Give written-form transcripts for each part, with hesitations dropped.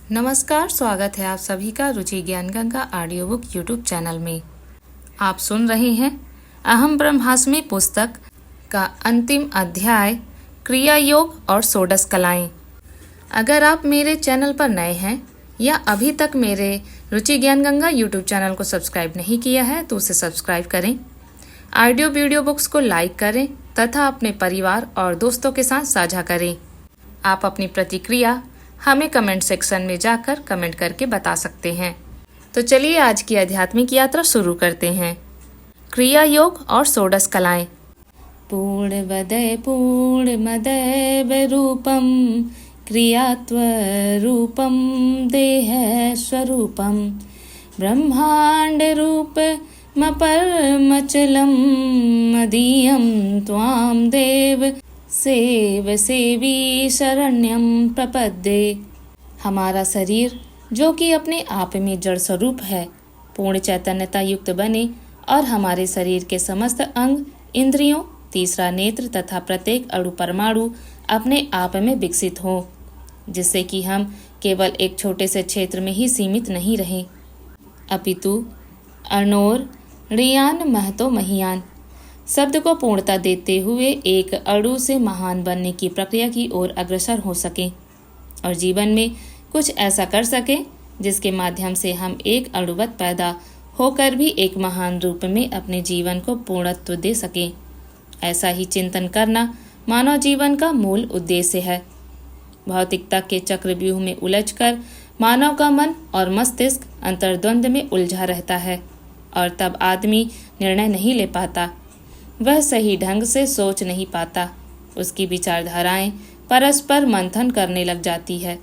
नमस्कार, स्वागत है आप सभी का रुचि ज्ञान Ganga audio book YouTube channel में। आप सुन रहे हैं अहम ब्रह्मास्मि पुस्तक का अंतिम अध्याय क्रिया योग और षोडश कलाएं। अगर आप मेरे चैनल पर नए हैं या अभी तक मेरे रुचि ज्ञान गंगा यूट्यूब चैनल को सब्सक्राइब नहीं किया है तो उसे सब्सक्राइब करें, ऑडियो वीडियो बुक्स को लाइक करें तथा अपने परिवार और दोस्तों के साथ साझा करें। आप अपनी प्रतिक्रिया हमें कमेंट सेक्शन में जाकर कमेंट करके बता सकते हैं। तो चलिए आज की आध्यात्मिक यात्रा शुरू करते हैं। क्रिया योग और षोडश कलाएं। पूर्णवदय पूर्णमदय रूपम क्रियात्व रूपम देह स्वरूपम ब्रह्मांड रूप मपरमचलम मदीयम त्वाम देव सेव सेवी शरण्यम प्रपद्ये। हमारा शरीर जो कि अपने आप में जड़ स्वरूप है, पूर्ण चैतन्यता युक्त बने और हमारे शरीर के समस्त अंग, इंद्रियों, तीसरा नेत्र तथा प्रत्येक अणु परमाणु अपने आप में विकसित हो, जिससे कि हम केवल एक छोटे से क्षेत्र में ही सीमित नहीं रहें, अपितु अणोर ऋयान महतो महियान शब्द को पूर्णता देते हुए एक अणु से महान बनने की प्रक्रिया की ओर अग्रसर हो सके और जीवन में कुछ ऐसा कर सके जिसके माध्यम से हम एक अणुवत पैदा होकर भी एक महान रूप में अपने जीवन को पूर्णत्व दे सके। ऐसा ही चिंतन करना मानव जीवन का मूल उद्देश्य है। भौतिकता के चक्रव्यूह में उलझकर मानव का मन और मस्तिष्क अंतर्द्वंद में उलझा रहता है और तब आदमी निर्णय नहीं ले पाता, वह सही ढंग से सोच नहीं पाता, उसकी विचारधाराएं परस्पर मंथन करने लग जाती है।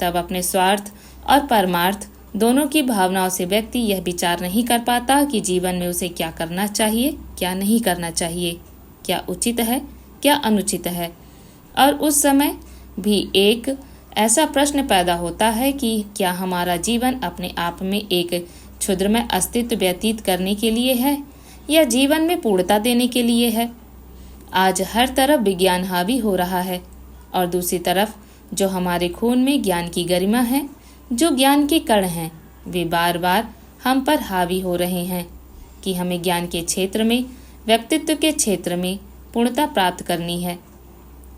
तब अपने स्वार्थ और परमार्थ दोनों की भावनाओं से व्यक्ति यह विचार नहीं कर पाता कि जीवन में उसे क्या करना चाहिए, क्या नहीं करना चाहिए, क्या उचित है, क्या अनुचित है। और उस समय भी एक ऐसा प्रश्न पैदा होता है कि क्या हमारा जीवन अपने आप में एक क्षुद्रमय अस्तित्व व्यतीत करने के लिए है या जीवन में पूर्णता देने के लिए है। आज हर तरफ विज्ञान हावी हो रहा है और दूसरी तरफ जो हमारे खून में ज्ञान की गरिमा है, जो ज्ञान के कण हैं, वे बार बार हम पर हावी हो रहे हैं कि हमें ज्ञान के क्षेत्र में, व्यक्तित्व के क्षेत्र में पूर्णता प्राप्त करनी है।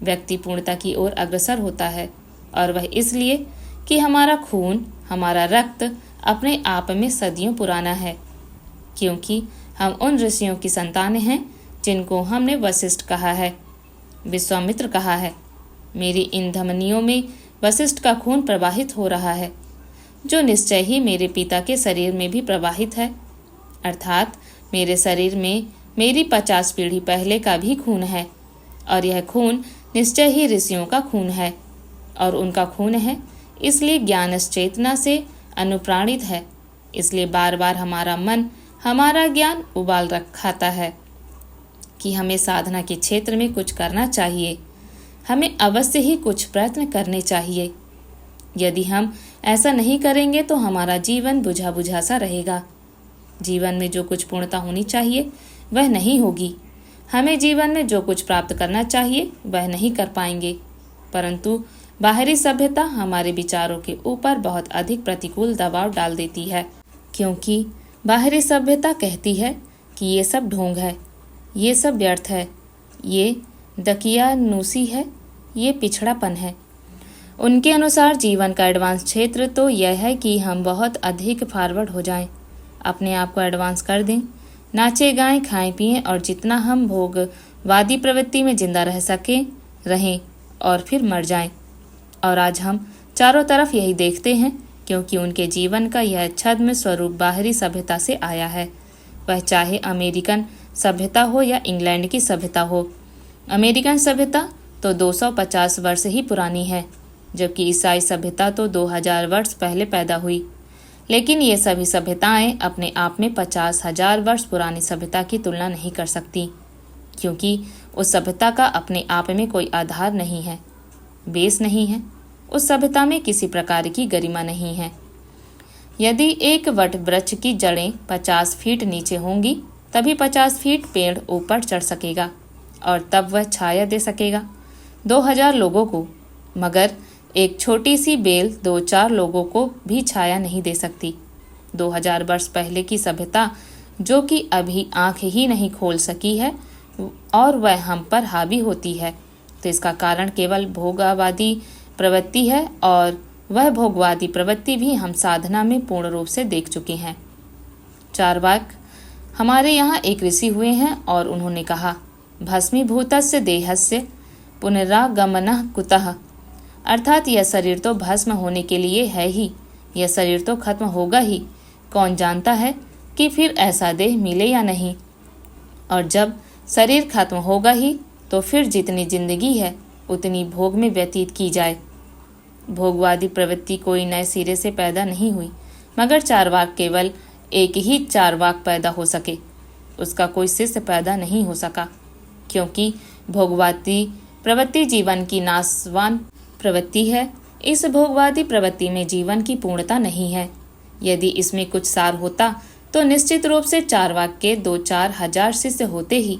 व्यक्ति पूर्णता की ओर अग्रसर होता है और वह इसलिए कि हमारा खून, हमारा रक्त अपने आप में सदियों पुराना है, क्योंकि हम उन ऋषियों की संतान हैं जिनको हमने वशिष्ठ कहा है, विश्वामित्र कहा है। मेरी इन धमनियों में वशिष्ठ का खून प्रवाहित हो रहा है, जो निश्चय ही मेरे पिता के शरीर में भी प्रवाहित है, अर्थात मेरे शरीर में मेरी 50 पीढ़ी पहले का भी खून है और यह खून निश्चय ही ऋषियों का खून है और उनका खून है, इसलिए ज्ञान चेतना से अनुप्राणित है। इसलिए बार बार हमारा मन, हमारा ज्ञान उबाल खाता है कि हमें साधना के क्षेत्र में कुछ करना चाहिए, हमें अवश्य ही कुछ प्रयत्न करने चाहिए। यदि हम ऐसा नहीं करेंगे तो हमारा जीवन बुझा बुझा सा रहेगा। जीवन में जो कुछ पूर्णता होनी चाहिए वह नहीं होगी। हमें जीवन में जो कुछ प्राप्त करना चाहिए वह नहीं कर पाएंगे, परंतु बाहरी सभ्यता हमारे विचारों के ऊपर बहुत अधिक प्रतिकूल दबाव डाल देती है, क्योंकि बाहरी सभ्यता कहती है कि ये सब ढोंग है, ये सब व्यर्थ है, ये दकियानूसी है, ये पिछड़ापन है। उनके अनुसार जीवन का एडवांस क्षेत्र तो यह है कि हम बहुत अधिक फॉरवर्ड हो जाएं, अपने आप को एडवांस कर दें, नाचे गाएं, खाएं पिएं और जितना हम भोगवादी प्रवृत्ति में जिंदा रह सकें रहें और फिर मर जाएं। और आज हम चारों तरफ यही देखते हैं, क्योंकि उनके जीवन का यह छद्म स्वरूप बाहरी सभ्यता से आया है, वह चाहे अमेरिकन सभ्यता हो या इंग्लैंड की सभ्यता हो। अमेरिकन सभ्यता तो 250 वर्ष ही पुरानी है, जबकि ईसाई सभ्यता तो 2000 वर्ष पहले पैदा हुई। लेकिन ये सभी सभ्यताएं अपने आप में 50,000 वर्ष पुरानी सभ्यता की तुलना नहीं कर सकती, क्योंकि उस सभ्यता का अपने आप में कोई आधार नहीं है, बेस नहीं है। उस सभ्यता में किसी प्रकार की गरिमा नहीं है। यदि एक वट वृक्ष की जड़ें 50 फीट नीचे होंगी, तभी 50 फीट पेड़ ऊपर चढ़ सकेगा और तब वह छाया दे सकेगा 2000 लोगों को। मगर एक छोटी सी बेल 2-4 लोगों को भी छाया नहीं दे सकती। 2000 वर्ष पहले की सभ्यता जो कि अभी आंख ही नहीं खोल सकी है और वह हम पर हावी होती है, तो इसका कारण केवल भोगवादी प्रवृत्ति है, और वह भोगवादी प्रवृत्ति भी हम साधना में पूर्ण रूप से देख चुके हैं। चार्वाक हमारे यहाँ एक ऋषि हुए हैं और उन्होंने कहा, भस्मीभूतस्य देहस्य पुनरागमनः कुतः, अर्थात यह शरीर तो भस्म होने के लिए है ही, यह शरीर तो खत्म होगा ही, कौन जानता है कि फिर ऐसा देह मिले या नहीं, और जब शरीर खत्म होगा ही तो फिर जितनी जिंदगी है उतनी भोग में व्यतीत की जाए। भोगवादी प्रवृत्ति कोई नए सिरे से पैदा नहीं हुई, मगर चार्वाक केवल एक ही चार्वाक पैदा हो सके, उसका कोई शिष्य पैदा नहीं हो सका, क्योंकि भोगवादी प्रवृत्ति जीवन की नाशवान प्रवृत्ति है। इस भोगवादी प्रवृत्ति में जीवन की पूर्णता नहीं है। यदि इसमें कुछ सार होता तो निश्चित रूप से चार्वाक के 2-4 हजार शिष्य होते ही,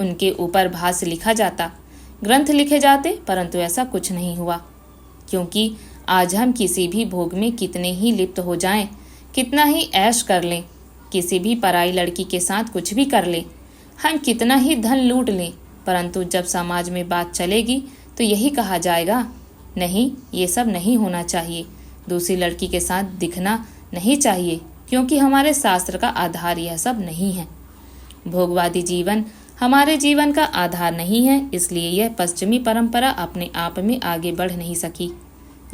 उनके ऊपर भाष्य लिखा जाता, ग्रंथ लिखे जाते, परंतु ऐसा कुछ नहीं हुआ, क्योंकि आज हम किसी भी भोग में कितने ही लिप्त हो जाएं, कितना ही ऐश कर लें, किसी भी पराई लड़की के साथ कुछ भी कर लें, हम कितना ही धन लूट लें, परंतु जब समाज में बात चलेगी तो यही कहा जाएगा, नहीं, ये सब नहीं होना चाहिए, दूसरी लड़की के साथ दिखना नहीं चाहिए, क्योंकि हमारे शास्त्र का आधार यह सब नहीं है। भोगवादी जीवन हमारे जीवन का आधार नहीं है, इसलिए यह पश्चिमी परंपरा अपने आप में आगे बढ़ नहीं सकी।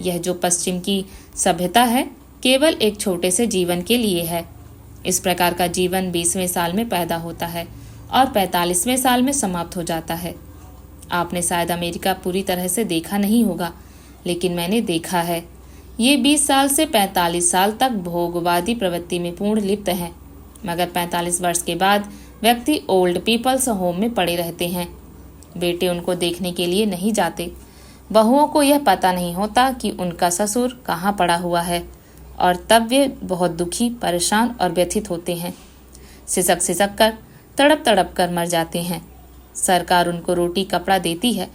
यह जो पश्चिम की सभ्यता है केवल एक छोटे से जीवन के लिए है। इस प्रकार का जीवन 20वें साल में पैदा होता है और 45वें साल में समाप्त हो जाता है। आपने शायद अमेरिका पूरी तरह से देखा नहीं होगा, लेकिन मैंने देखा है। ये 20 साल से 45 साल तक भोगवादी प्रवृत्ति में पूर्ण लिप्त है, मगर 45 वर्ष के बाद व्यक्ति ओल्ड पीपल्स होम में पड़े रहते हैं। बेटे उनको देखने के लिए नहीं जाते, बहुओं को यह पता नहीं होता कि उनका ससुर कहाँ पड़ा हुआ है, और तब वे बहुत दुखी, परेशान और व्यथित होते हैं। सिसक सिसक कर, तड़प तड़प कर मर जाते हैं। सरकार उनको रोटी कपड़ा देती है,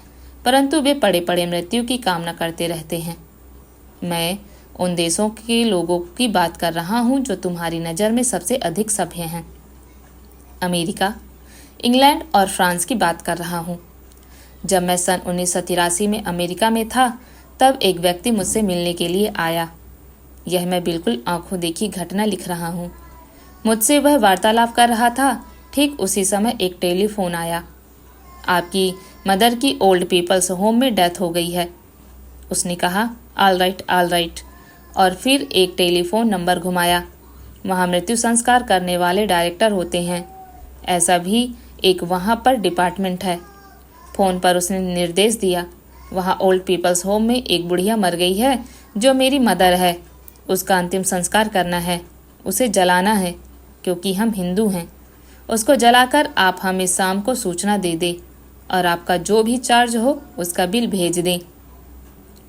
परंतु वे पड़े पड़े मृत्यु की कामना करते रहते हैं। मैं उन देशों के लोगों की बात कर रहा हूँ जो तुम्हारी नज़र में सबसे अधिक सभ्य हैं। अमेरिका, इंग्लैंड और फ्रांस की बात कर रहा हूँ। जब मैं सन 1983 में अमेरिका में था, तब एक व्यक्ति मुझसे मिलने के लिए आया। यह मैं बिल्कुल आंखों देखी घटना लिख रहा हूँ। मुझसे वह वार्तालाप कर रहा था। ठीक उसी समय एक टेलीफोन आया। आपकी मदर की ओल्ड पीपल्स होम में डेथ हो गई है। उसने कहा, ऑल राइट, और फिर एक टेलीफोन नंबर घुमाया। वहाँ मृत्यु संस्कार करने वाले डायरेक्टर होते हैं। ऐसा भी एक वहाँ पर डिपार्टमेंट है। फ़ोन पर उसने निर्देश दिया, वहाँ ओल्ड पीपल्स होम में एक बुढ़िया मर गई है जो मेरी मदर है। उसका अंतिम संस्कार करना है, उसे जलाना है, क्योंकि हम हिंदू हैं। उसको जलाकर आप हमें शाम को सूचना दे दें और आपका जो भी चार्ज हो उसका बिल भेज दें।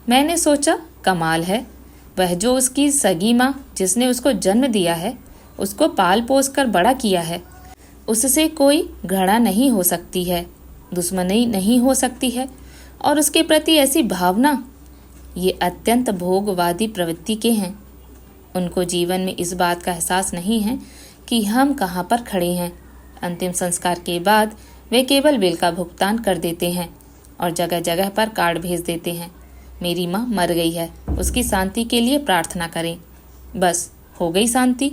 मैंने सोचा, कमाल है, वह जो उसकी सगी माँ जिसने उसको जन्म दिया है, उसको पाल पोस कर बड़ा किया है, उससे कोई घृणा नहीं हो सकती है, दुश्मनी नहीं हो सकती है, और उसके प्रति ऐसी भावना, ये अत्यंत भोगवादी प्रवृत्ति के हैं। उनको जीवन में इस बात का एहसास नहीं है कि हम कहाँ पर खड़े हैं। अंतिम संस्कार के बाद वे केवल बिल का भुगतान कर देते हैं और जगह जगह पर कार्ड भेज देते हैं, मेरी माँ मर गई है, उसकी शांति के लिए प्रार्थना करें। बस हो गई शांति।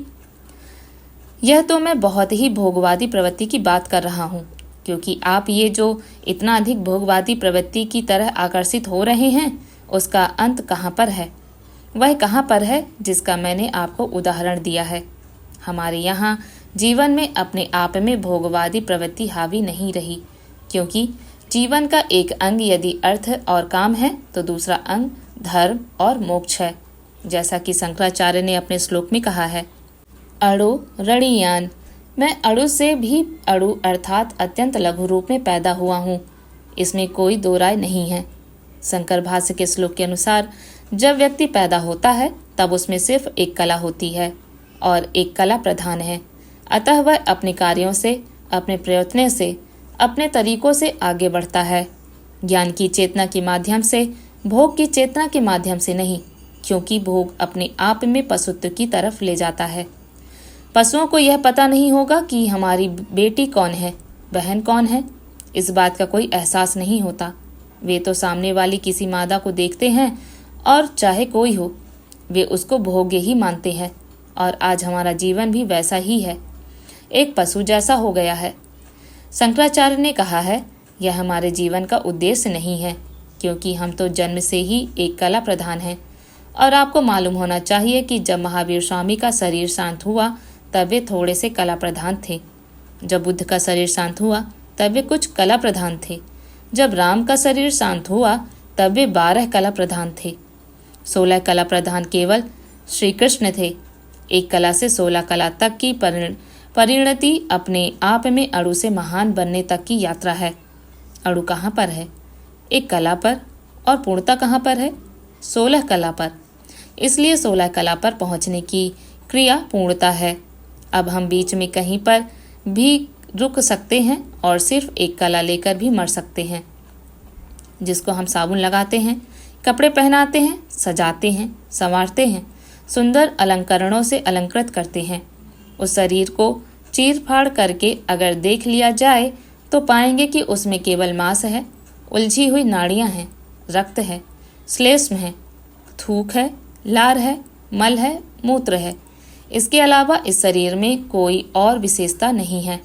यह तो मैं बहुत ही भोगवादी प्रवृत्ति की बात कर रहा हूँ, क्योंकि आप ये जो इतना अधिक भोगवादी प्रवृत्ति की तरह आकर्षित हो रहे हैं, उसका अंत कहाँ पर है? वह कहाँ पर है जिसका मैंने आपको उदाहरण दिया है। हमारे यहाँ जीवन में अपने आप में भोगवादी प्रवृत्ति हावी नहीं रही, क्योंकि जीवन का एक अंग यदि अर्थ और काम है तो दूसरा अंग धर्म और मोक्ष है। जैसा कि शंकराचार्य ने अपने श्लोक में कहा है, अणु रणीयान, मैं अणु से भी अणु अर्थात अत्यंत लघु रूप में पैदा हुआ हूँ, इसमें कोई दो राय नहीं है। शंकर भाष्य के श्लोक के अनुसार जब व्यक्ति पैदा होता है तब उसमें सिर्फ एक कला होती है और एक कला प्रधान है, अतः वह अपने कार्यों से, अपने प्रयत्नों से, अपने तरीकों से आगे बढ़ता है। ज्ञान की चेतना के माध्यम से भोग की चेतना के माध्यम से नहीं, क्योंकि भोग अपने आप में पशुत्व की तरफ ले जाता है। पशुओं को यह पता नहीं होगा कि हमारी बेटी कौन है, बहन कौन है, इस बात का कोई एहसास नहीं होता। वे तो सामने वाली किसी मादा को देखते हैं और चाहे कोई हो, वे उसको भोग्य ही मानते हैं। और आज हमारा जीवन भी वैसा ही है, एक पशु जैसा हो गया है। शंकराचार्य ने कहा है, यह हमारे जीवन का उद्देश्य नहीं है, क्योंकि हम तो जन्म से ही एक कला प्रधान हैं। और आपको मालूम होना चाहिए कि जब महावीर स्वामी का शरीर शांत हुआ तब वे थोड़े से कला प्रधान थे। जब बुद्ध का शरीर शांत हुआ तब वे कुछ कला प्रधान थे। जब राम का शरीर शांत हुआ तब वे 12 कला प्रधान थे। 16 कला प्रधान केवल श्री कृष्ण थे। एक कला से 16 कला तक की परिणति अपने आप में अणु से महान बनने तक की यात्रा है। अणु कहाँ पर है? एक कला पर। और पूर्णता कहाँ पर है? 16 कला पर। इसलिए 16 कला पर पहुँचने की क्रिया पूर्णता है। अब हम बीच में कहीं पर भी रुक सकते हैं और सिर्फ एक कला लेकर भी मर सकते हैं। जिसको हम साबुन लगाते हैं, कपड़े पहनाते हैं, सजाते हैं, संवारते हैं, सुंदर अलंकरणों से अलंकृत करते हैं, उस शरीर को चीर फाड़ करके अगर देख लिया जाए तो पाएंगे कि उसमें केवल मांस है, उलझी हुई नाड़ियां हैं, रक्त है, श्लेष्म है, थूक है, लार है, मल है, मूत्र है। इसके अलावा इस शरीर में कोई और विशेषता नहीं है।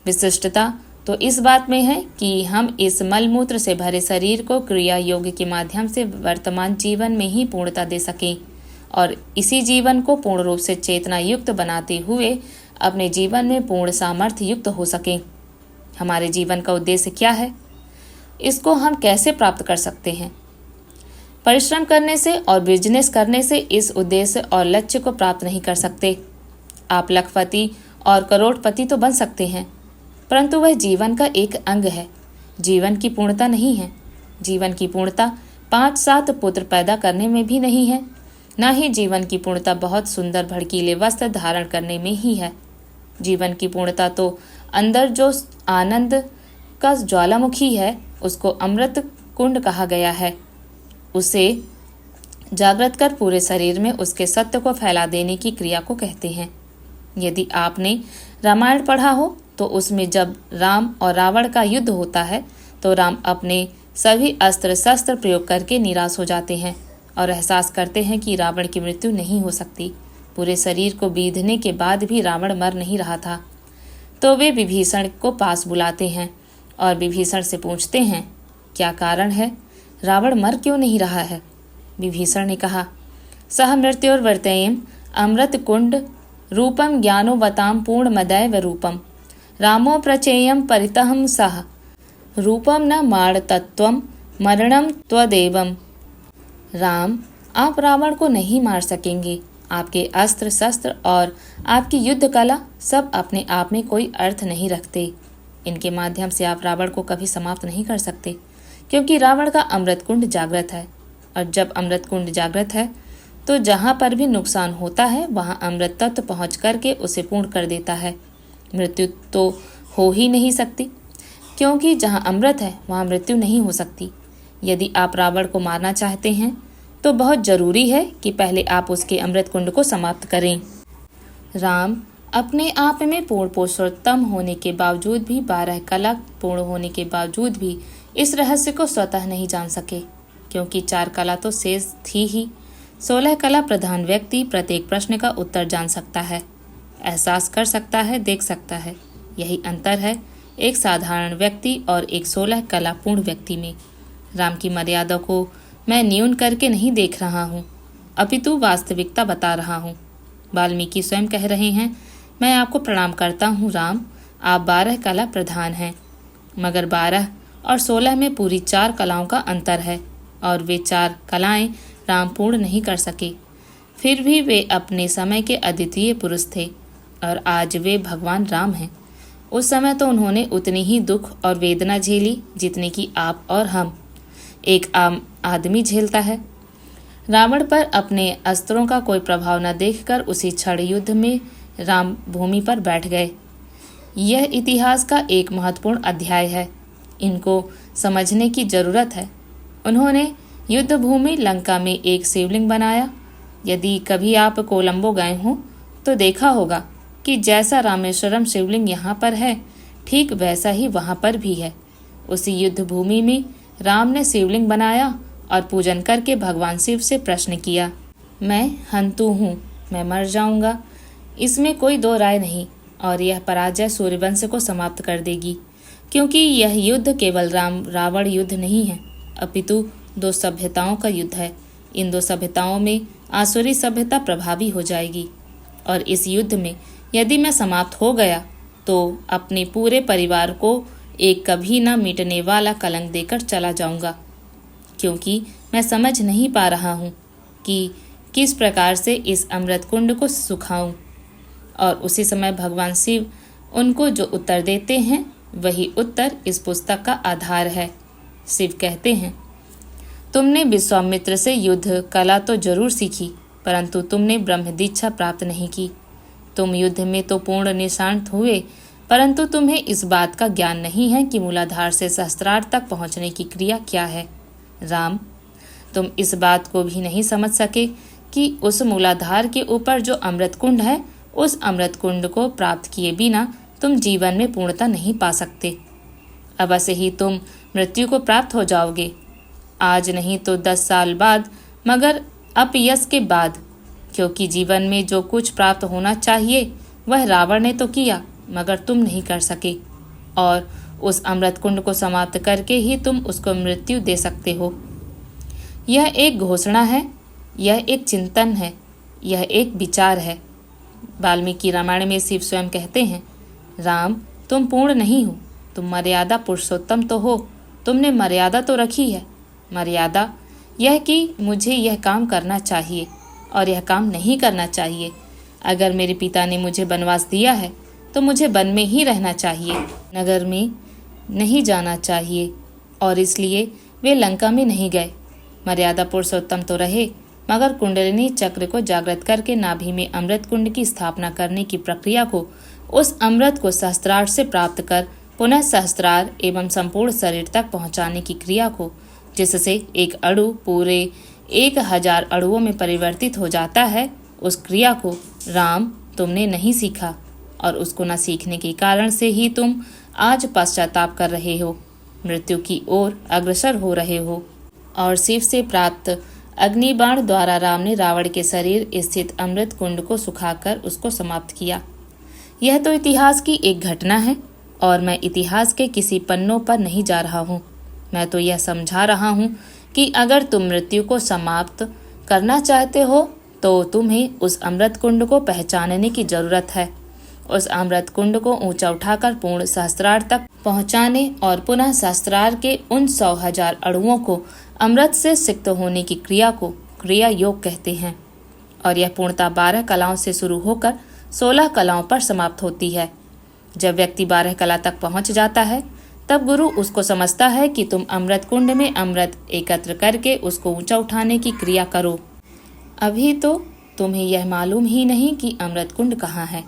विशिष्टता तो इस बात में है कि हम इस मल मूत्र से भरे शरीर को क्रिया योग के माध्यम से वर्तमान जीवन में ही पूर्णता दे सकें और इसी जीवन को पूर्ण रूप से चेतना युक्त बनाते हुए अपने जीवन में पूर्ण सामर्थ्य युक्त हो सकें। हमारे जीवन का उद्देश्य क्या है? इसको हम कैसे प्राप्त कर सकते हैं? परिश्रम करने से और बिजनेस करने से इस उद्देश्य और लक्ष्य को प्राप्त नहीं कर सकते। आप लखपति और करोड़पति तो बन सकते हैं, परंतु वह जीवन का एक अंग है, जीवन की पूर्णता नहीं है। जीवन की पूर्णता 5-7 पुत्र पैदा करने में भी नहीं है, न ही जीवन की पूर्णता बहुत सुंदर भड़कीले वस्त्र धारण करने में ही है। जीवन की पूर्णता तो अंदर जो आनंद का ज्वालामुखी है उसको अमृत कुंड कहा गया है। उसे जागृत कर पूरे शरीर में उसके सत्य को फैला देने की क्रिया को कहते हैं। यदि आपने रामायण पढ़ा हो तो उसमें जब राम और रावण का युद्ध होता है तो राम अपने सभी अस्त्र शस्त्र प्रयोग करके निराश हो जाते हैं और एहसास करते हैं कि रावण की मृत्यु नहीं हो सकती। पूरे शरीर को बीधने के बाद भी रावण मर नहीं रहा था। तो वे विभीषण को पास बुलाते हैं और विभीषण से पूछते हैं, क्या कारण है, रावण मर क्यों नहीं रहा है? विभीषण ने कहा, सह मृत्युर्वर्तयेम अमृत कुंड रूपम ज्ञानोवताम पूर्णमदैव रूपम रामो प्रचेयम परितहम सह रूपम न माड़ तत्वम मरणम त्वदेवम। राम, आप रावण को नहीं मार सकेंगे। आपके अस्त्र शस्त्र और आपकी युद्ध कला सब अपने आप में कोई अर्थ नहीं रखते। इनके माध्यम से आप रावण को कभी समाप्त नहीं कर सकते, क्योंकि रावण का अमृत कुंड जागृत है। और जब अमृत कुंड जागृत है तो जहाँ पर भी नुकसान होता है वहाँ अमृत तत्व पहुँच करके उसे पूर्ण कर देता है। मृत्यु तो हो ही नहीं सकती, क्योंकि जहाँ अमृत है वहाँ मृत्यु नहीं हो सकती। यदि आप रावण को मारना चाहते हैं तो बहुत जरूरी है कि पहले आप उसके अमृत कुंड को समाप्त करें। राम अपने आप में पूर्ण पुरुषोत्तम होने के बावजूद भी 12 कला पूर्ण होने के बावजूद भी इस रहस्य को स्वतः नहीं जान सके, क्योंकि 4 कला तो शेष थी ही। 16 कला प्रधान व्यक्ति प्रत्येक प्रश्न का उत्तर जान सकता है, एहसास कर सकता है, देख सकता है। यही अंतर है एक साधारण व्यक्ति और एक 16 कला पूर्ण व्यक्ति में। राम की मर्यादा को मैं न्यून करके नहीं देख रहा हूँ, अपितु वास्तविकता बता रहा हूँ। वाल्मीकि स्वयं कह रहे हैं, मैं आपको प्रणाम करता हूँ राम, आप 12 कला प्रधान हैं, मगर 12 और 16 में पूरी 4 कलाओं का अंतर है और वे 4 कलाएं राम पूर्ण नहीं कर सके। फिर भी वे अपने समय के अद्वितीय पुरुष थे और आज वे भगवान राम हैं। उस समय तो उन्होंने उतनी ही दुख और वेदना झेली जितनी कि आप और हम, एक आम आदमी झेलता है। रावण पर अपने अस्त्रों का कोई प्रभाव न देखकर उसी क्षण युद्ध में राम भूमि पर बैठ गए। यह इतिहास का एक महत्वपूर्ण अध्याय है, इनको समझने की जरूरत है। उन्होंने युद्ध भूमि लंका में एक शिवलिंग बनाया। यदि कभी आप कोलंबो गए हों तो देखा होगा कि जैसा रामेश्वरम शिवलिंग यहाँ पर है, ठीक वैसा ही वहाँ पर भी है। उसी युद्ध भूमि में राम ने शिवलिंग बनाया और पूजन करके भगवान शिव से प्रश्न किया, मैं हंतु हूँ, मैं मर जाऊंगा, इसमें कोई दो राय नहीं, और यह पराजय सूर्यवंश को समाप्त कर देगी, क्योंकि यह युद्ध केवल राम रावण युद्ध नहीं है, अपितु दो सभ्यताओं का युद्ध है। इन दो सभ्यताओं में आसुरी सभ्यता प्रभावी हो जाएगी, और इस युद्ध में यदि मैं समाप्त हो गया तो अपने पूरे परिवार को एक कभी न मिटने वाला कलंक देकर चला जाऊंगा, क्योंकि मैं समझ नहीं पा रहा हूँ कि किस प्रकार से इस अमृत कुंड को सुखाऊं। और उसी समय भगवान शिव उनको जो उत्तर देते हैं वही उत्तर इस पुस्तक का आधार है। शिव कहते हैं, तुमने विश्वामित्र से युद्ध कला तो जरूर सीखी, परंतु तुमने ब्रह्म दीक्षा प्राप्त नहीं की। तुम युद्ध में तो पूर्ण निशांत हुए, परंतु तुम्हें इस बात का ज्ञान नहीं है कि मूलाधार से सहस्त्रार्थ तक पहुंचने की क्रिया क्या है। राम, तुम इस बात को भी नहीं समझ सके कि उस मूलाधार के ऊपर जो अमृत कुंड है, उस अमृत कुंड को प्राप्त किए बिना तुम जीवन में पूर्णता नहीं पा सकते। अवश्य ही तुम मृत्यु को प्राप्त हो जाओगे, आज नहीं तो 10 साल बाद, मगर अपयश के बाद, क्योंकि जीवन में जो कुछ प्राप्त होना चाहिए वह रावण ने तो किया, मगर तुम नहीं कर सके, और उस अमृत कुंड को समाप्त करके ही तुम उसको मृत्यु दे सकते हो। यह एक घोषणा है, यह एक चिंतन है, यह एक विचार है। वाल्मीकि रामायण में शिव स्वयं कहते हैं, राम, तुम पूर्ण नहीं हो, तुम मर्यादा पुरुषोत्तम तो हो, तुमने मर्यादा तो रखी है। मर्यादा यह कि मुझे यह काम करना चाहिए और यह काम नहीं करना चाहिए। अगर मेरे पिता ने मुझे वनवास दिया है तो मुझे वन में ही रहना चाहिए, नगर में नहीं जाना चाहिए, और इसलिए वे लंका में नहीं गए। मर्यादा पुरुषोत्तम तो रहे, मगर कुंडलिनी चक्र को जागृत करके नाभि में अमृत कुंड की स्थापना करने की प्रक्रिया को, उस अमृत को सहस्त्रार्थ से प्राप्त कर पुनः सहस्त्रार एवं संपूर्ण शरीर तक पहुंचाने की क्रिया को, जिससे एक अणु पूरे 1000 अणुओं में परिवर्तित हो जाता है, उस क्रिया को राम तुमने नहीं सीखा, और उसको न सीखने के कारण से ही तुम आज पश्चाताप कर रहे हो, मृत्यु की ओर अग्रसर हो रहे हो। और शिव से प्राप्त अग्निबाण द्वारा राम ने रावण के शरीर स्थित अमृत कुंड को सुखाकर उसको समाप्त किया। यह तो इतिहास की एक घटना है, और मैं इतिहास के किसी पन्नों पर नहीं जा रहा हूँ। मैं तो यह समझा रहा हूँ कि अगर तुम मृत्यु को समाप्त करना चाहते हो तो तुम्हें उस अमृत कुंड को पहचानने की जरूरत है। उस अमृत कुंड को ऊंचा उठाकर पूर्ण सहस्त्रार तक पहुंचाने और पुनः सहस्त्रार के उन 100,000 अणुओं को अमृत से सिक्त होने की क्रिया को क्रिया योग कहते हैं। और यह पूर्णता 12 कलाओं से शुरू होकर 16 कलाओं पर समाप्त होती है। जब व्यक्ति 12 कला तक पहुंच जाता है, तब गुरु उसको समझता है कि तुम अमृत कुंड में अमृत एकत्र करके उसको ऊंचा उठाने की क्रिया करो। अभी तो तुम्हें यह मालूम ही नहीं कि अमृत कुंड कहाँ है,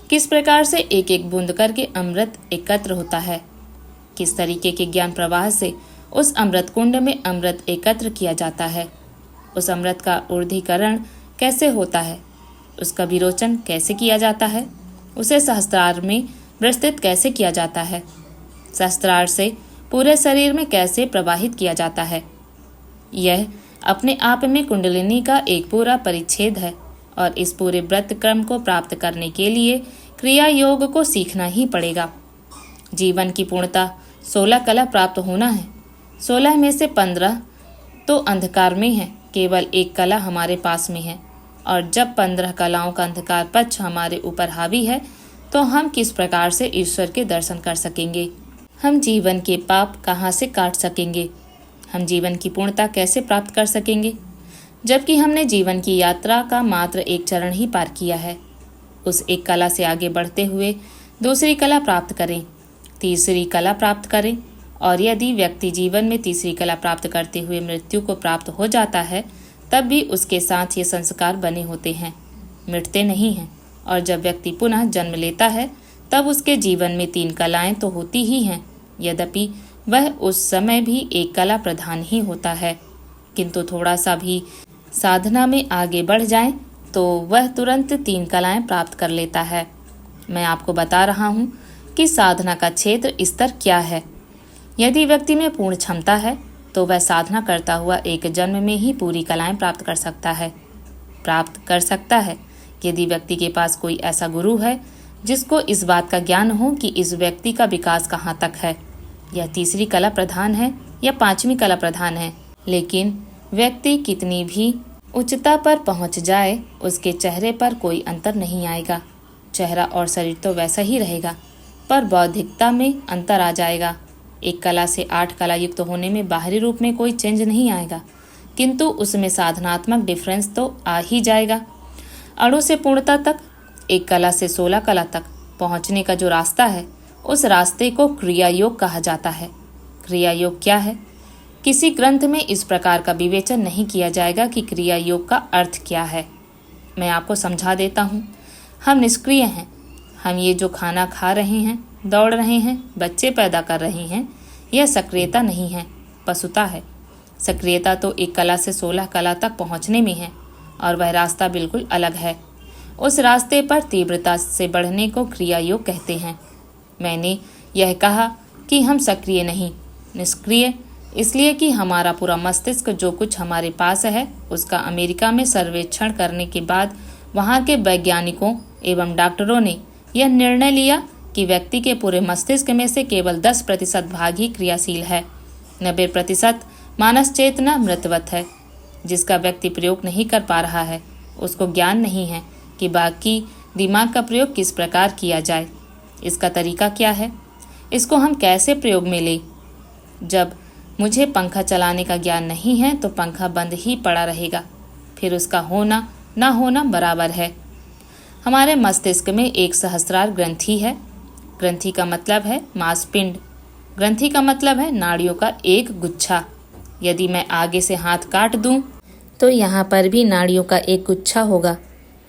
किस प्रकार से एक एक बूंद करके अमृत एकत्र होता है, किस तरीके के ज्ञान प्रवाह से उस अमृत कुंड में अमृत एकत्र किया जाता है, उस अमृत का ऊर्ध्वीकरण कैसे होता है, उसका विरोचन कैसे किया जाता है, उसे सहस्त्रार में विस्तृत कैसे किया जाता है, सहस्त्रार से पूरे शरीर में कैसे प्रवाहित किया जाता है। यह अपने आप में कुंडलिनी का एक पूरा परिच्छेद है, और इस पूरे व्रत क्रम को प्राप्त करने के लिए क्रिया योग को सीखना ही पड़ेगा। जीवन की पूर्णता 16 कला प्राप्त होना है। 16 में से 15 तो अंधकार में है, केवल एक कला हमारे पास में है, और जब 15 कलाओं का अंधकार पक्ष हमारे ऊपर हावी है तो हम किस प्रकार से ईश्वर के दर्शन कर सकेंगे, हम जीवन के पाप कहाँ से काट सकेंगे, हम जीवन की पूर्णता कैसे प्राप्त कर सकेंगे, जबकि हमने जीवन की यात्रा का मात्र एक चरण ही पार किया है। उस एक कला से आगे बढ़ते हुए दूसरी कला प्राप्त करें, तीसरी कला प्राप्त करें, और यदि व्यक्ति जीवन में तीसरी कला प्राप्त करते हुए मृत्यु को प्राप्त हो जाता है, तब भी उसके साथ ये संस्कार बने होते हैं, मिटते नहीं हैं। और जब व्यक्ति पुनः जन्म लेता है तब उसके जीवन में 3 कलाएं तो होती ही हैं, यद्यपि वह उस समय भी एक कला प्रधान ही होता है। किंतु थोड़ा सा भी साधना में आगे बढ़ जाए तो वह तुरंत 3 कलाएं प्राप्त कर लेता है। मैं आपको बता रहा हूँ कि साधना का क्षेत्र स्तर क्या है। यदि व्यक्ति में पूर्ण क्षमता है तो वह साधना करता हुआ एक जन्म में ही पूरी कलाएं प्राप्त कर सकता है। यदि व्यक्ति के पास कोई ऐसा गुरु है जिसको इस बात का ज्ञान हो कि इस व्यक्ति का विकास कहाँ तक है, यह तीसरी कला प्रधान है या 5वीं कला प्रधान है, लेकिन व्यक्ति कितनी भी उच्चता पर पहुंच जाए उसके चेहरे पर कोई अंतर नहीं आएगा। चेहरा और शरीर तो वैसा ही रहेगा, पर बौद्धिकता में अंतर आ जाएगा। एक कला से 8 कला युक्त होने में बाहरी रूप में कोई चेंज नहीं आएगा, किंतु उसमें साधनात्मक डिफरेंस तो आ ही जाएगा। अणु से पूर्णता तक, एक कला से 16 कला तक पहुंचने का जो रास्ता है, उस रास्ते को क्रिया योग कहा जाता है। क्रिया योग क्या है? किसी ग्रंथ में इस प्रकार का विवेचन नहीं किया जाएगा कि क्रिया योग का अर्थ क्या है। मैं आपको समझा देता हूँ। हम निष्क्रिय हैं। हम ये जो खाना खा रहे हैं, दौड़ रहे हैं, बच्चे पैदा कर रहे हैं, यह सक्रियता नहीं है, पशुता है। सक्रियता तो एक कला से 16 कला तक पहुँचने में है, और वह रास्ता बिल्कुल अलग है। उस रास्ते पर तीव्रता से बढ़ने को क्रिया योग कहते हैं। मैंने यह कहा कि हम सक्रिय नहीं, निष्क्रिय, इसलिए कि हमारा पूरा मस्तिष्क जो कुछ हमारे पास है उसका अमेरिका में सर्वेक्षण करने के बाद वहाँ के वैज्ञानिकों एवं डॉक्टरों ने यह निर्णय लिया कि व्यक्ति के पूरे मस्तिष्क में से केवल 10% भाग ही क्रियाशील है। 90% मानस चेतना मृतवत है, जिसका व्यक्ति प्रयोग नहीं कर पा रहा है। उसको ज्ञान नहीं है कि बाकी दिमाग का प्रयोग किस प्रकार किया जाए, इसका तरीका क्या है, इसको हम कैसे प्रयोग में लें। जब मुझे पंखा चलाने का ज्ञान नहीं है तो पंखा बंद ही पड़ा रहेगा, फिर उसका होना ना होना बराबर है। हमारे मस्तिष्क में एक सहस्रार ग्रंथि है। ग्रंथि का मतलब है मांसपिंड। ग्रंथि का मतलब है नाड़ियों का एक गुच्छा। यदि मैं आगे से हाथ काट दूं तो यहाँ पर भी नाड़ियों का एक गुच्छा होगा।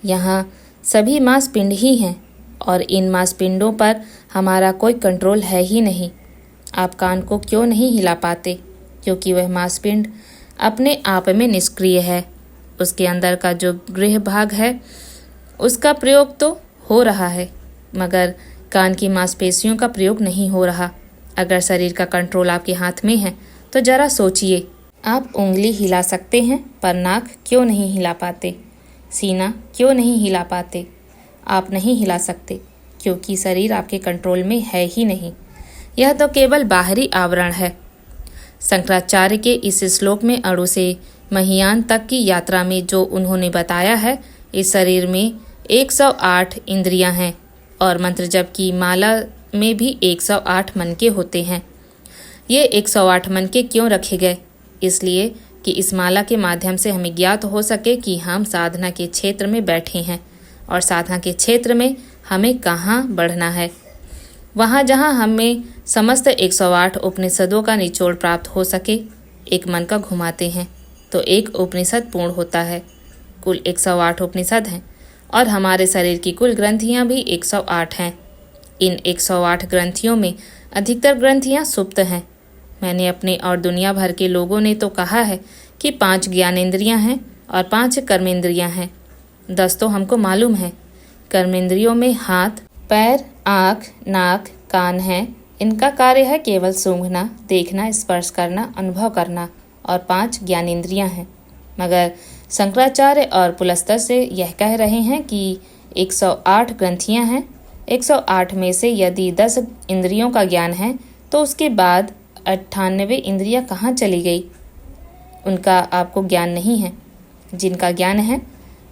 यहाँ सभी मांसपिंड ही हैं और इन मांसपिंडों पर हमारा कोई कंट्रोल है ही नहीं। आप कान को क्यों नहीं हिला पाते? क्योंकि वह मांसपिंड अपने आप में निष्क्रिय है। उसके अंदर का जो गृह भाग है उसका प्रयोग तो हो रहा है, मगर कान की मांसपेशियों का प्रयोग नहीं हो रहा। अगर शरीर का कंट्रोल आपके हाथ में है तो जरा सोचिए, आप उंगली हिला सकते हैं पर नाक क्यों नहीं हिला पाते? सीना क्यों नहीं हिला पाते? आप नहीं हिला सकते क्योंकि शरीर आपके कंट्रोल में है ही नहीं। यह तो केवल बाहरी आवरण है। शंकराचार्य के इस श्लोक में अणु से महियान तक की यात्रा में जो उन्होंने बताया है, इस शरीर में 108 इंद्रियां हैं और मंत्र जप की माला में भी 108 मनके होते हैं। ये 108 मनके क्यों रखे गए? इसलिए कि इस माला के माध्यम से हमें ज्ञात हो सके कि हम साधना के क्षेत्र में बैठे हैं और साधना के क्षेत्र में हमें कहाँ बढ़ना है। वहाँ जहाँ हमें समस्त 108 उपनिषदों का निचोड़ प्राप्त हो सके। एक मन का घुमाते हैं तो एक उपनिषद पूर्ण होता है। कुल 108 उपनिषद हैं और हमारे शरीर की कुल ग्रंथियाँ भी 108 हैं। इन 108 ग्रंथियों में अधिकतर ग्रंथियाँ सुप्त हैं। मैंने अपने और दुनिया भर के लोगों ने तो कहा है कि 5 ज्ञानेंद्रियाँ हैं और 5 कर्मेंद्रियाँ हैं। 10 तो हमको मालूम है। कर्मेंद्रियों में हाथ, पैर, आँख, नाक, कान हैं। इनका कार्य है केवल सूंघना, देखना, स्पर्श करना, अनुभव करना, और 5 ज्ञानेंद्रियाँ हैं। मगर शंकराचार्य और पुलस्तर से यह कह रहे हैं कि 108 ग्रंथियाँ हैं। 108 में से यदि 10 इंद्रियों का ज्ञान है तो उसके बाद 98 इंद्रियां कहाँ चली गई? उनका आपको ज्ञान नहीं है। जिनका ज्ञान है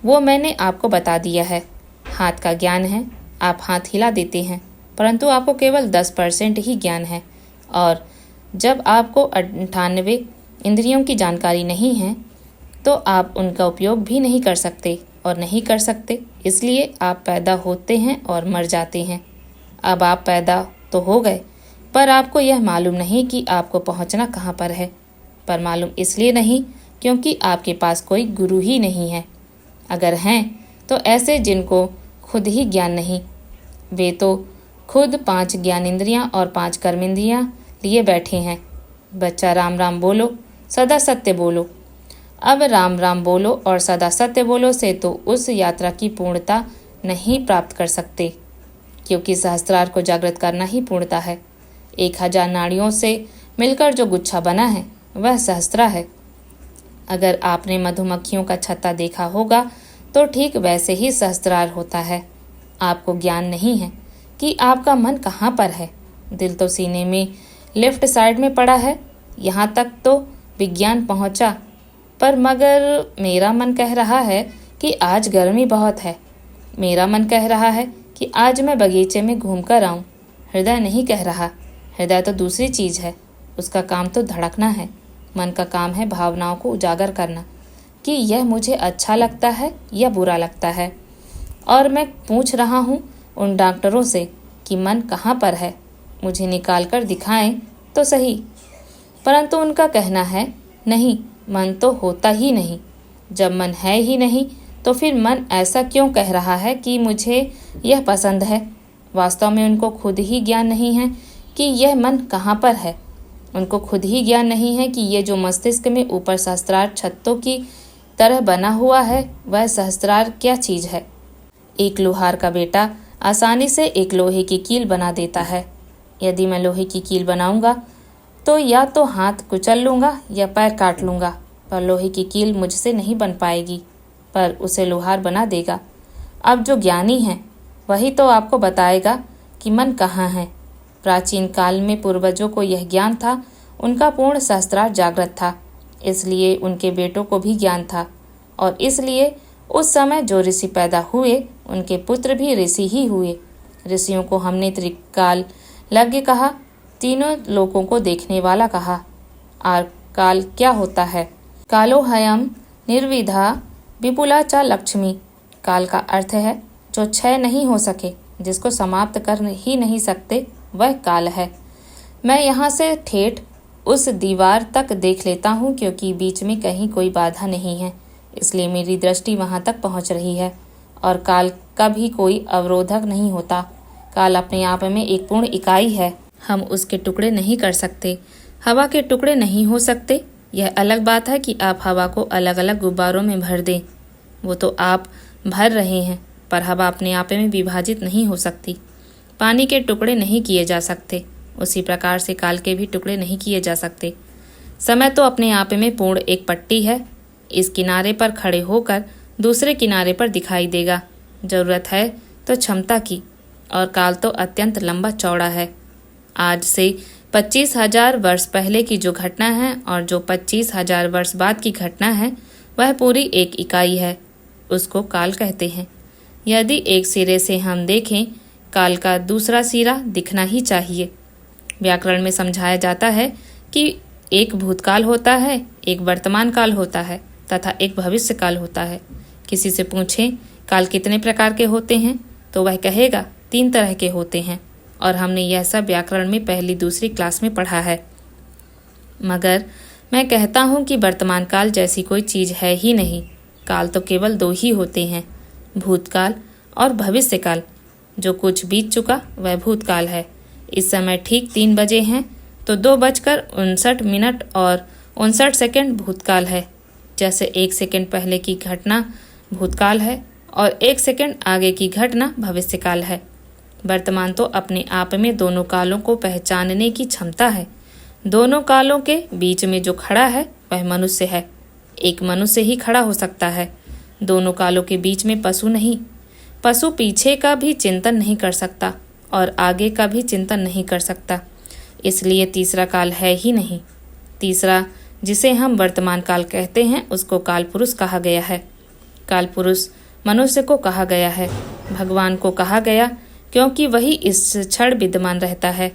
वो मैंने आपको बता दिया है। हाथ का ज्ञान है, आप हाथ हिला देते हैं, परंतु आपको केवल 10% ही ज्ञान है। और जब आपको 98 इंद्रियों की जानकारी नहीं है तो आप उनका उपयोग भी नहीं कर सकते और नहीं कर सकते, इसलिए आप पैदा होते हैं और मर जाते हैं। अब आप पैदा तो हो गए, पर आपको यह मालूम नहीं कि आपको पहुंचना कहाँ पर है। पर मालूम इसलिए नहीं क्योंकि आपके पास कोई गुरु ही नहीं है। अगर हैं तो ऐसे जिनको खुद ही ज्ञान नहीं। वे तो खुद 5 ज्ञानेंद्रियाँ और 5 कर्मेंद्रियाँ लिए बैठे हैं। बच्चा राम राम बोलो, सदा सत्य बोलो। अब राम राम बोलो और सदा सत्य बोलो से तो उस यात्रा की पूर्णता नहीं प्राप्त कर सकते, क्योंकि सहस्त्रार को जागृत करना ही पूर्णता है। 1000 नाड़ियों से मिलकर जो गुच्छा बना है वह सहस्त्रा है। अगर आपने मधुमक्खियों का छत्ता देखा होगा तो ठीक वैसे ही सहस्त्रार होता है। आपको ज्ञान नहीं है कि आपका मन कहाँ पर है। दिल तो सीने में लेफ्ट साइड में पड़ा है, यहाँ तक तो विज्ञान पहुँचा, पर मगर मेरा मन कह रहा है कि आज गर्मी बहुत है। मेरा मन कह रहा है कि आज मैं बगीचे में घूम कर आऊँ। हृदय नहीं कह रहा। हृदय तो दूसरी चीज़ है, उसका काम तो धड़कना है। मन का काम है भावनाओं को उजागर करना कि यह मुझे अच्छा लगता है या बुरा लगता है। और मैं पूछ रहा हूँ उन डॉक्टरों से कि मन कहाँ पर है, मुझे निकाल कर दिखाएं तो सही। परंतु उनका कहना है नहीं, मन तो होता ही नहीं। जब मन है ही नहीं तो फिर मन ऐसा क्यों कह रहा है कि मुझे यह पसंद है। वास्तव में उनको खुद ही ज्ञान नहीं है कि यह मन कहाँ पर है। उनको खुद ही ज्ञान नहीं है कि ये जो मस्तिष्क में ऊपर सहस्त्रार छत्तों की तरह बना हुआ है वह सहस्त्रार क्या चीज़ है। एक लोहार का बेटा आसानी से एक लोहे की कील बना देता है। यदि मैं लोहे की कील बनाऊंगा तो या तो हाथ कुचल लूँगा या पैर काट लूँगा, पर लोहे की कील मुझसे नहीं बन पाएगी, पर उसे लोहार बना देगा। अब जो ज्ञानी है वही तो आपको बताएगा कि मन कहाँ है। प्राचीन काल में पूर्वजों को यह ज्ञान था, उनका पूर्ण सहस्त्रार जागृत था, इसलिए उनके बेटों को भी ज्ञान था। और इसलिए उस समय जो ऋषि पैदा हुए उनके पुत्र भी ऋषि ही हुए। ऋषियों को हमने त्रिकालज्ञ कहा, तीनों लोकों को देखने वाला कहा। और काल क्या होता है? कालो हयम निर्विधा विपुला च लक्ष्मी। काल का अर्थ है जो क्षय नहीं हो सके, जिसको समाप्त कर ही नहीं सकते, वह काल है। मैं यहाँ से ठेठ उस दीवार तक देख लेता हूँ, क्योंकि बीच में कहीं कोई बाधा नहीं है, इसलिए मेरी दृष्टि वहाँ तक पहुँच रही है। और काल का भी कोई अवरोधक नहीं होता। काल अपने आप में एक पूर्ण इकाई है। हम उसके टुकड़े नहीं कर सकते। हवा के टुकड़े नहीं हो सकते। यह अलग बात है कि आप हवा को अलग अलग गुब्बारों में भर दें, वो तो आप भर रहे हैं, पर हवा अपने आप में विभाजित नहीं हो सकती। पानी के टुकड़े नहीं किए जा सकते, उसी प्रकार से काल के भी टुकड़े नहीं किए जा सकते। समय तो अपने आप में पूर्ण एक पट्टी है। इस किनारे पर खड़े होकर दूसरे किनारे पर दिखाई देगा। जरूरत है तो क्षमता की, और काल तो अत्यंत लंबा चौड़ा है। आज से 25,000 वर्ष पहले की जो घटना है और जो 25,000 वर्ष बाद की घटना है, वह पूरी एक इकाई है। उसको काल कहते हैं। यदि एक सिरे से हम देखें, काल का दूसरा सिरा दिखना ही चाहिए। व्याकरण में समझाया जाता है कि एक भूतकाल होता है, एक वर्तमान काल होता है तथा एक भविष्य काल होता है। किसी से पूछें काल कितने प्रकार के होते हैं तो वह कहेगा 3 तरह के होते हैं, और हमने यह सब व्याकरण में पहली दूसरी क्लास में पढ़ा है। मगर मैं कहता हूँ कि वर्तमान काल जैसी कोई चीज़ है ही नहीं। काल तो केवल 2 ही होते हैं, भूतकाल और भविष्य काल। जो कुछ बीत चुका वह भूतकाल है। इस समय ठीक 3 बजे हैं तो 2:59 और 59 सेकंड भूतकाल है। जैसे 1 सेकंड पहले की घटना भूतकाल है और 1 सेकंड आगे की घटना भविष्यकाल है। वर्तमान तो अपने आप में दोनों कालों को पहचानने की क्षमता है। दोनों कालों के बीच में जो खड़ा है वह मनुष्य है। एक मनुष्य ही खड़ा हो सकता है। दोनों कालों के बीच में पशु नहीं। पशु पीछे का भी चिंतन नहीं कर सकता और आगे का भी चिंतन नहीं कर सकता, इसलिए तीसरा काल है ही नहीं। तीसरा, जिसे हम वर्तमान काल कहते हैं, उसको काल पुरुष कहा गया है। काल पुरुष मनुष्य को कहा गया है, भगवान को कहा गया, क्योंकि वही इस क्षण विद्यमान रहता है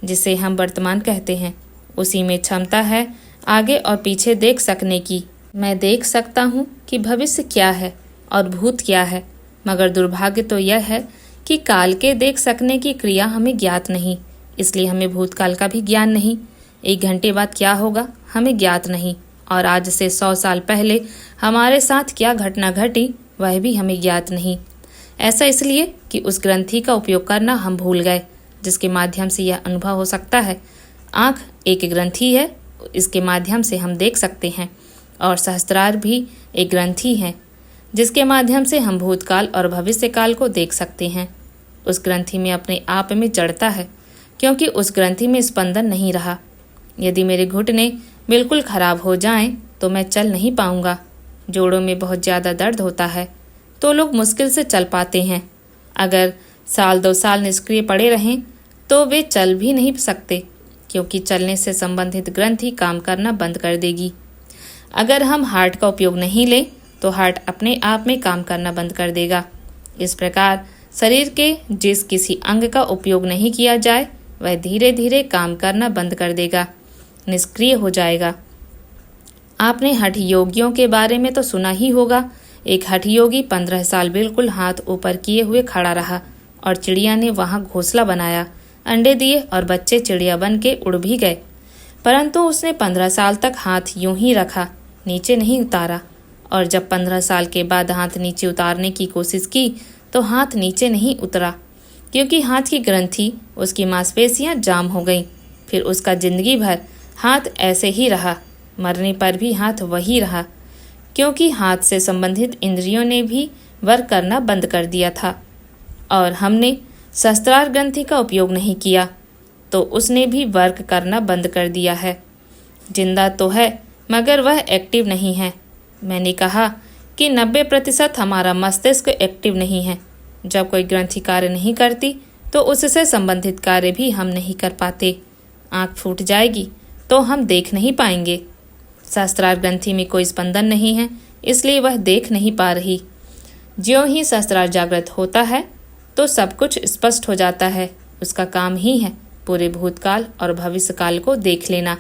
जिसे हम वर्तमान कहते हैं। उसी में क्षमता है आगे और पीछे देख सकने की। मैं देख सकता हूँ कि भविष्य क्या है और भूत क्या है, मगर दुर्भाग्य तो यह है कि काल के देख सकने की क्रिया हमें ज्ञात नहीं, इसलिए हमें भूतकाल का भी ज्ञान नहीं। 1 घंटे बाद क्या होगा हमें ज्ञात नहीं, और आज से 100 साल पहले हमारे साथ क्या घटना घटी वह भी हमें ज्ञात नहीं। ऐसा इसलिए कि उस ग्रंथि का उपयोग करना हम भूल गए, जिसके माध्यम से यह अनुभव हो सकता है। आँख एक ग्रंथि है, इसके माध्यम से हम देख सकते हैं। और सहस्त्रार भी एक ग्रंथि है जिसके माध्यम से हम भूतकाल और भविष्य काल को देख सकते हैं। उस ग्रंथि में अपने आप में जड़ता है क्योंकि उस ग्रंथि में स्पंदन नहीं रहा। यदि मेरे घुटने बिल्कुल खराब हो जाएं तो मैं चल नहीं पाऊंगा। जोड़ों में बहुत ज़्यादा दर्द होता है तो लोग मुश्किल से चल पाते हैं। अगर साल 2 साल निष्क्रिय पड़े रहें तो वे चल भी नहीं सकते क्योंकि चलने से संबंधित ग्रंथि काम करना बंद कर देगी। अगर हम हार्ट का उपयोग नहीं लें तो हार्ट अपने आप में काम करना बंद कर देगा। इस प्रकार शरीर के जिस किसी अंग का उपयोग नहीं किया जाए वह धीरे धीरे काम करना बंद कर देगा, निष्क्रिय हो जाएगा। आपने हठ योगियों के बारे में तो सुना ही होगा। एक हठ योगी 15 साल बिल्कुल हाथ ऊपर किए हुए खड़ा रहा और चिड़िया ने वहां घोंसला बनाया, अंडे दिए और बच्चे चिड़िया बन के उड़ भी गए। परंतु उसने 15 साल तक हाथ यूं ही रखा, नीचे नहीं उतारा। और जब 15 साल के बाद हाथ नीचे उतारने की कोशिश की तो हाथ नीचे नहीं उतरा क्योंकि हाथ की ग्रंथि, उसकी मांसपेशियां जाम हो गईं। फिर उसका जिंदगी भर हाथ ऐसे ही रहा। मरने पर भी हाथ वही रहा क्योंकि हाथ से संबंधित इंद्रियों ने भी वर्क करना बंद कर दिया था और हमने सहस्त्रार ग्रंथि का उपयोग नहीं किया तो उसने भी वर्क करना बंद कर दिया है। जिंदा तो है मगर वह एक्टिव नहीं है। मैंने कहा कि 90% हमारा मस्तिष्क एक्टिव नहीं है। जब कोई ग्रंथि कार्य नहीं करती तो उससे संबंधित कार्य भी हम नहीं कर पाते। आँख फूट जाएगी तो हम देख नहीं पाएंगे। सहस्त्रार ग्रंथि में कोई स्पंदन नहीं है इसलिए वह देख नहीं पा रही। ज्यों ही सहस्त्रार जागृत होता है तो सब कुछ स्पष्ट हो जाता है। उसका काम ही है पूरे भूतकाल और भविष्य काल को देख लेना।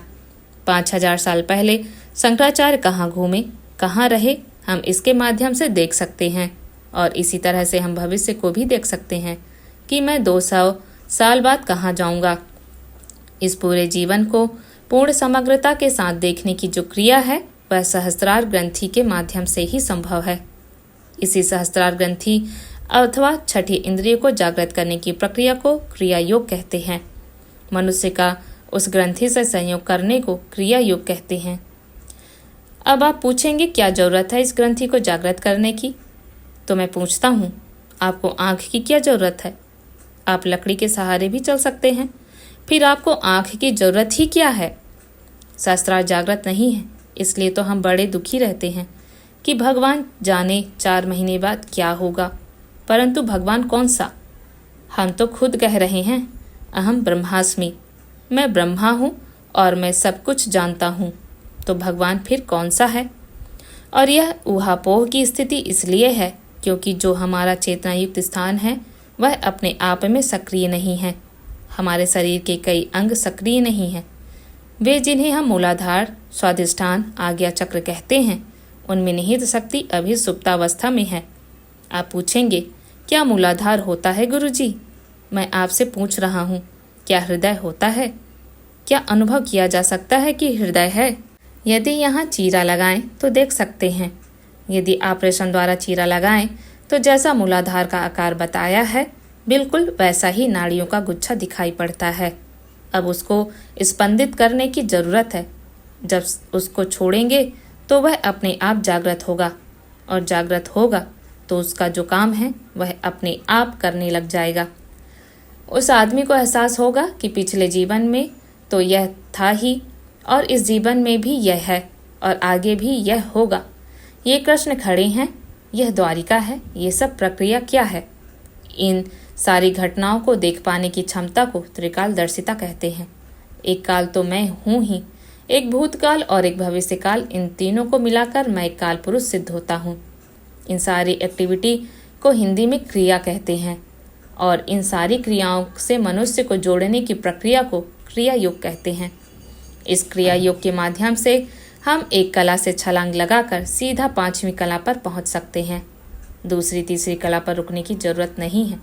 5000 साल पहले शंकराचार्य कहाँ घूमे, कहाँ रहे, हम इसके माध्यम से देख सकते हैं। और इसी तरह से हम भविष्य को भी देख सकते हैं कि मैं 200 साल बाद कहाँ जाऊंगा। इस पूरे जीवन को पूर्ण समग्रता के साथ देखने की जो क्रिया है वह सहस्त्रार ग्रंथि के माध्यम से ही संभव है। इसी सहस्त्रार ग्रंथि अथवा छठी इंद्रिय को जागृत करने की प्रक्रिया को क्रिया योग कहते हैं। मनुष्य का उस ग्रंथि से संयोग करने को क्रिया योग कहते हैं। अब आप पूछेंगे क्या जरूरत है इस ग्रंथि को जागृत करने की? तो मैं पूछता हूँ, आपको आँख की क्या जरूरत है? आप लकड़ी के सहारे भी चल सकते हैं, फिर आपको आँख की जरूरत ही क्या है? सहस्त्रार जागृत नहीं है इसलिए तो हम बड़े दुखी रहते हैं कि भगवान जाने 4 महीने बाद क्या होगा। परंतु भगवान कौन सा? हम तो खुद कह रहे हैं अहम ब्रह्मास्मि, मैं ब्रह्मा हूँ और मैं सब कुछ जानता हूँ। तो भगवान फिर कौन सा है? और यह ऊहापोह की स्थिति इसलिए है क्योंकि जो हमारा चेतना युक्त स्थान है वह अपने आप में सक्रिय नहीं है। हमारे शरीर के कई अंग सक्रिय नहीं हैं। वे जिन्हें हम मूलाधार, स्वाधिष्ठान, आज्ञा चक्र कहते हैं, उनमें निहित शक्ति अभी सुप्तावस्था में है। आप पूछेंगे क्या मूलाधार होता है गुरुजी? मैं आपसे पूछ रहा हूँ, क्या हृदय होता है? क्या अनुभव किया जा सकता है कि हृदय है? यदि यहाँ चीरा लगाएं तो देख सकते हैं। यदि ऑपरेशन द्वारा चीरा लगाएं तो जैसा मूलाधार का आकार बताया है बिल्कुल वैसा ही नाड़ियों का गुच्छा दिखाई पड़ता है। अब उसको स्पंदित करने की जरूरत है। जब उसको छोड़ेंगे तो वह अपने आप जागृत होगा और जागृत होगा तो उसका जो काम है वह अपने आप करने लग जाएगा। उस आदमी को एहसास होगा कि पिछले जीवन में तो यह था ही और इस जीवन में भी यह है और आगे भी यह होगा। ये कृष्ण खड़े हैं, यह द्वारिका है, ये सब प्रक्रिया क्या है? इन सारी घटनाओं को देख पाने की क्षमता को त्रिकालदर्शिता कहते हैं। एक काल तो मैं हूँ ही, एक भूतकाल और एक भविष्यकाल, इन तीनों को मिलाकर मैं एक काल पुरुष सिद्ध होता हूँ। इन सारी एक्टिविटी को हिंदी में क्रिया कहते हैं और इन सारी क्रियाओं से मनुष्य को जोड़ने की प्रक्रिया को क्रिया योग कहते हैं। इस क्रिया योग के माध्यम से हम एक कला से छलांग लगाकर सीधा 5वीं कला पर पहुंच सकते हैं। दूसरी तीसरी कला पर रुकने की जरूरत नहीं है।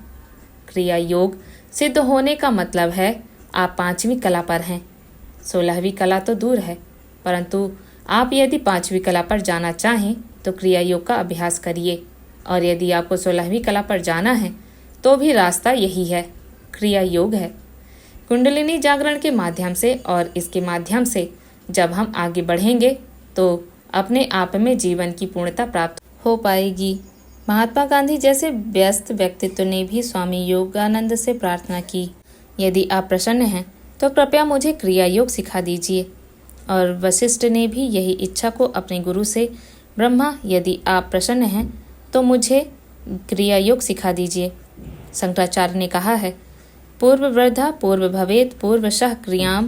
क्रिया योग सिद्ध होने का मतलब है आप 5वीं कला पर हैं। 16वीं कला तो दूर है, परंतु आप यदि 5वीं कला पर जाना चाहें तो क्रिया योग का अभ्यास करिए। और यदि आपको 16वीं कला पर जाना है तो भी रास्ता यही है, क्रिया योग है। कुंडलिनी जागरण के माध्यम से और इसके माध्यम से जब हम आगे बढ़ेंगे तो अपने आप में जीवन की पूर्णता प्राप्त हो पाएगी। महात्मा गांधी जैसे व्यस्त व्यक्तित्व ने भी स्वामी योगानंद से प्रार्थना की, यदि आप प्रसन्न हैं तो कृपया मुझे क्रिया योग सिखा दीजिए। और वशिष्ठ ने भी यही इच्छा को अपने गुरु से, ब्रह्मा यदि आप प्रसन्न हैं तो मुझे क्रिया योग सिखा दीजिए। शंकराचार्य ने कहा है, पूर्व वृद्धा पूर्व भवेत पूर्वशः क्रियाम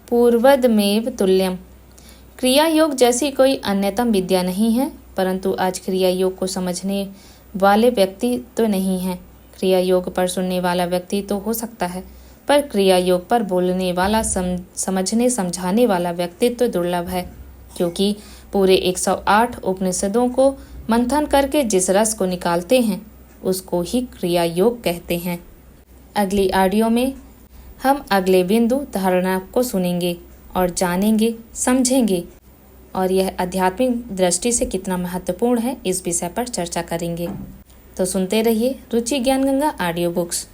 पूर्वदमेव तुल्यम। क्रिया योग जैसी कोई अन्यतम विद्या नहीं है, परंतु आज क्रिया योग को समझने वाले व्यक्ति तो नहीं है। क्रिया योग पर सुनने वाला व्यक्ति तो हो सकता है, पर क्रिया योग पर बोलने वाला, समझने समझाने वाला व्यक्तित्व दुर्लभ है, क्योंकि पूरे 108 उपनिषदों को मंथन करके जिस रस को निकालते हैं उसको ही क्रिया योग कहते हैं। अगली ऑडियो में हम अगले बिंदु धारणा को सुनेंगे और जानेंगे, समझेंगे और यह आध्यात्मिक दृष्टि से कितना महत्वपूर्ण है इस विषय पर चर्चा करेंगे। तो सुनते रहिए रुचि ज्ञान गंगा ऑडियो बुक्स।